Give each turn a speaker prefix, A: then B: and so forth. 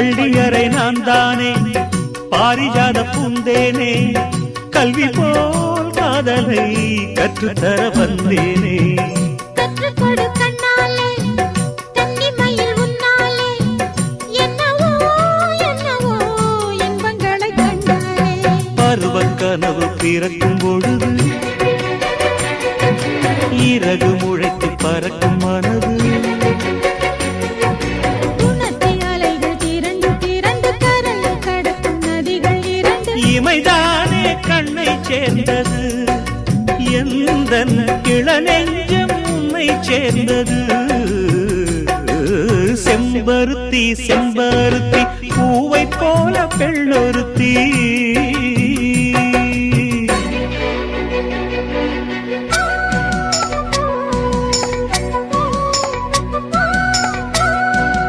A: பள்ளியறை நான் தானே பாரிஜாத பூந்தேனே கல்வி போல் காதலை கற்றுத்தர வந்தேனே
B: கற்றுக்கொடு கண்ணாலே கன்னிமயில் உன்னாலே என்னவோ என்னவோ இன்பங்களை கண்டாலே
A: பருவக் கனவு பிறக்கும் பொழுது இறகு முளைத்து பறக்கும் மனது இமைதானே கண்ணை சேர்ந்தது எந்தன் இளநெஞ்சம் உன்னை சேர்ந்தது செம்பருத்தி செம்பருத்தி பூவை போல பெண்ணொருத்தி